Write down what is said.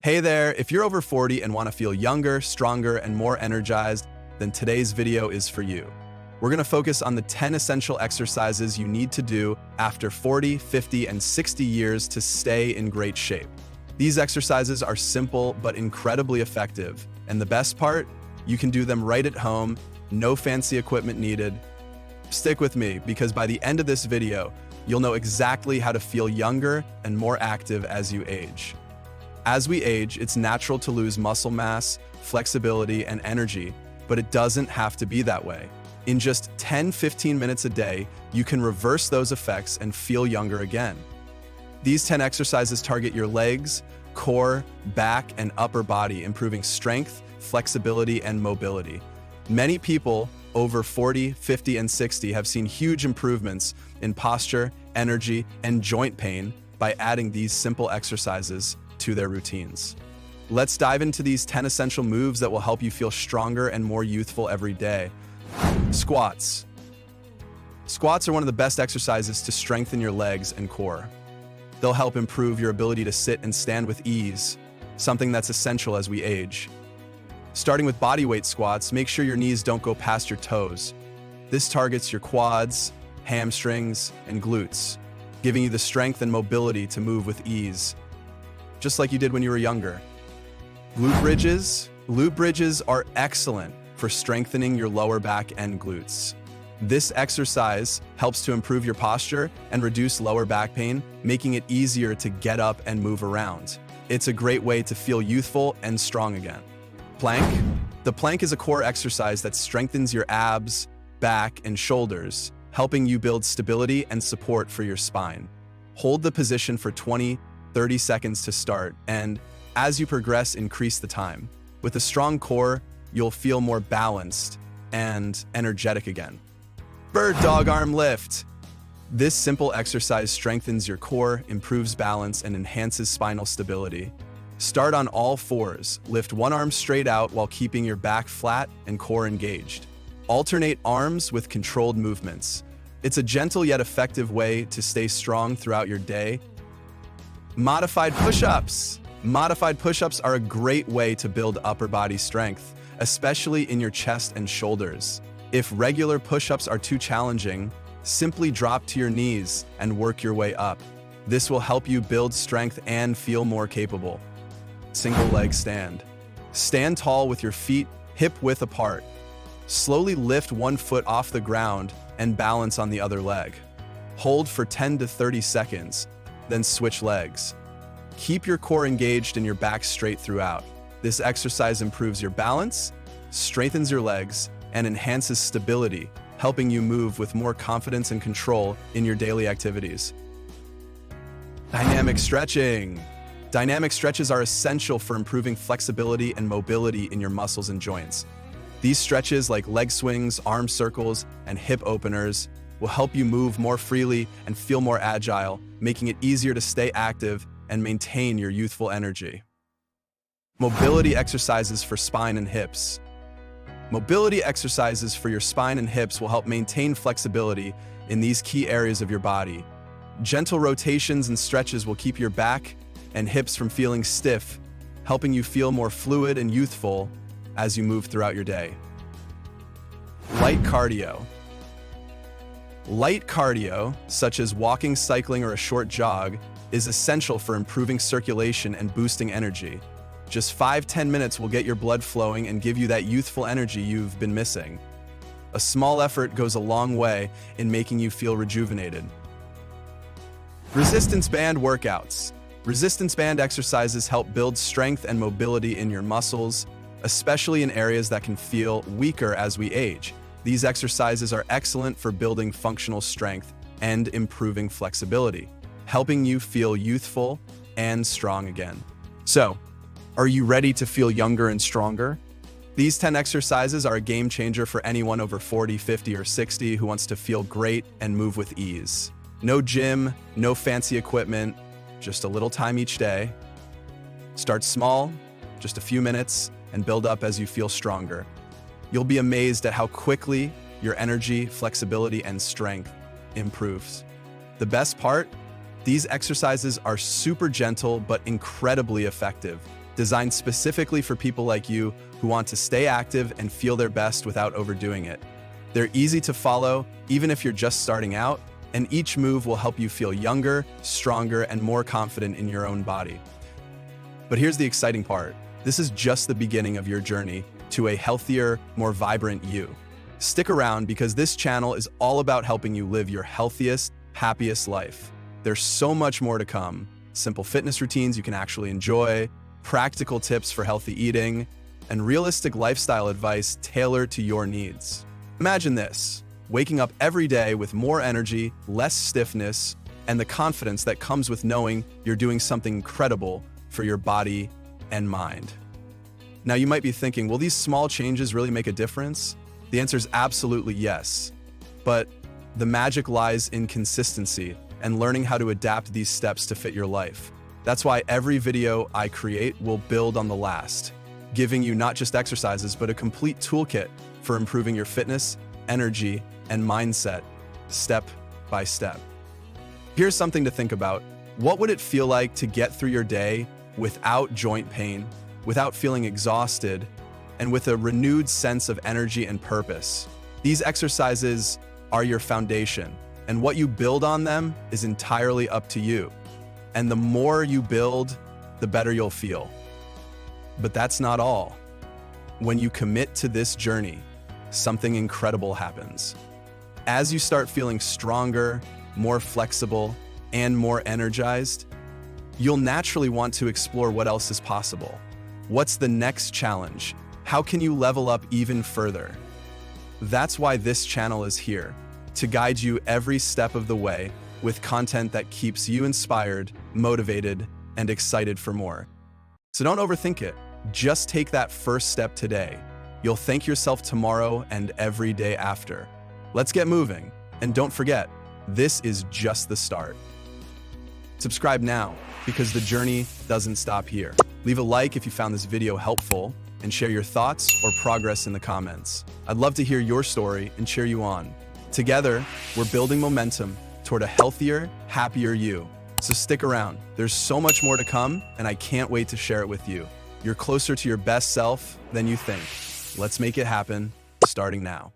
Hey there, if you're over 40 and want to feel younger, stronger, and more energized, then today's video is for you. We're going to focus on the 10 essential exercises you need to do after 40, 50, and 60 years to stay in great shape. These exercises are simple but incredibly effective, and the best part, you can do them right at home, no fancy equipment needed. Stick with me because by the end of this video, you'll know exactly how to feel younger and more active as you age. As we age, it's natural to lose muscle mass, flexibility, and energy, but it doesn't have to be that way. In just 10-15 minutes a day, you can reverse those effects and feel younger again. These 10 exercises target your legs, core, back, and upper body, improving strength, flexibility, and mobility. Many people over 40, 50, and 60 have seen huge improvements in posture, energy, and joint pain by adding these simple exercises to their routines. Let's dive into these 10 essential moves that will help you feel stronger and more youthful every day. Squats. Squats are one of the best exercises to strengthen your legs and core. They'll help improve your ability to sit and stand with ease, something that's essential as we age. Starting with bodyweight squats, make sure your knees don't go past your toes. This targets your quads, hamstrings, and glutes, giving you the strength and mobility to move with ease, just like you did when you were younger. Glute bridges. Glute bridges are excellent for strengthening your lower back and glutes. This exercise helps to improve your posture and reduce lower back pain, making it easier to get up and move around. It's a great way to feel youthful and strong again. Plank. The plank is a core exercise that strengthens your abs, back, and shoulders, helping you build stability and support for your spine. Hold the position for 20-30 seconds to start, and as you progress, increase the time. With a strong core, you'll feel more balanced and energetic again. Bird dog arm lift. This simple exercise strengthens your core, improves balance, and enhances spinal stability. Start on all fours. Lift one arm straight out while keeping your back flat and core engaged. Alternate arms with controlled movements. It's a gentle yet effective way to stay strong throughout your day. Modified push-ups. Modified push-ups are a great way to build upper body strength, especially in your chest and shoulders. If regular push-ups are too challenging, simply drop to your knees and work your way up. This will help you build strength and feel more capable. Single leg stand. Stand tall with your feet hip-width apart. Slowly lift one foot off the ground and balance on the other leg. Hold for 10-30 seconds, then switch legs. Keep your core engaged and your back straight throughout. This exercise improves your balance, strengthens your legs, and enhances stability, helping you move with more confidence and control in your daily activities. Dynamic stretching. Dynamic stretches are essential for improving flexibility and mobility in your muscles and joints. These stretches, like leg swings, arm circles, and hip openers, will help you move more freely and feel more agile, making it easier to stay active and maintain your youthful energy. Mobility exercises for spine and hips. Mobility exercises for your spine and hips will help maintain flexibility in these key areas of your body. Gentle rotations and stretches will keep your back and hips from feeling stiff, helping you feel more fluid and youthful as you move throughout your day. Light cardio. Light cardio, such as walking, cycling, or a short jog, is essential for improving circulation and boosting energy. Just 5-10 minutes will get your blood flowing and give you that youthful energy you've been missing. A small effort goes a long way in making you feel rejuvenated. Resistance band workouts. Resistance band exercises help build strength and mobility in your muscles, especially in areas that can feel weaker as we age. These exercises are excellent for building functional strength and improving flexibility, helping you feel youthful and strong again. So, are you ready to feel younger and stronger? These 10 exercises are a game changer for anyone over 40, 50, or 60 who wants to feel great and move with ease. No gym, no fancy equipment, just a little time each day. Start small, just a few minutes, and build up as you feel stronger. You'll be amazed at how quickly your energy, flexibility, and strength improves. The best part? These exercises are super gentle but incredibly effective. designed specifically for people like you who want to stay active and feel their best without overdoing it. They're easy to follow, even if you're just starting out, and each move will help you feel younger, stronger, and more confident in your own body. But here's the exciting part. This is just the beginning of your journey to a healthier, more vibrant you. Stick around because this channel is all about helping you live your healthiest, happiest life. There's so much more to come. Simple fitness routines you can actually enjoy, practical tips for healthy eating, and realistic lifestyle advice tailored to your needs. Imagine this, waking up every day with more energy, less stiffness, and the confidence that comes with knowing you're doing something incredible for your body and mind. Now you might be thinking, will these small changes really make a difference? The answer is absolutely yes. But the magic lies in consistency and learning how to adapt these steps to fit your life. That's why every video I create will build on the last, giving you not just exercises, but a complete toolkit for improving your fitness, energy, and mindset, step by step. Here's something to think about. What would it feel like to get through your day without joint pain, without feeling exhausted, and with a renewed sense of energy and purpose? These exercises are your foundation, and what you build on them is entirely up to you. And the more you build, the better you'll feel. But that's not all. When you commit to this journey, something incredible happens. As you start feeling stronger, more flexible, and more energized, you'll naturally want to explore what else is possible. What's the next challenge? How can you level up even further? That's why this channel is here, to guide you every step of the way with content that keeps you inspired, motivated, and excited for more. So don't overthink it. Just take that first step today. You'll thank yourself tomorrow and every day after. Let's get moving. And don't forget, this is just the start. Subscribe now, because the journey doesn't stop here. Leave a like if you found this video helpful, and share your thoughts or progress in the comments. I'd love to hear your story and cheer you on. Together, we're building momentum toward a healthier, happier you. So stick around. There's so much more to come, and I can't wait to share it with you. You're closer to your best self than you think. Let's make it happen, starting now.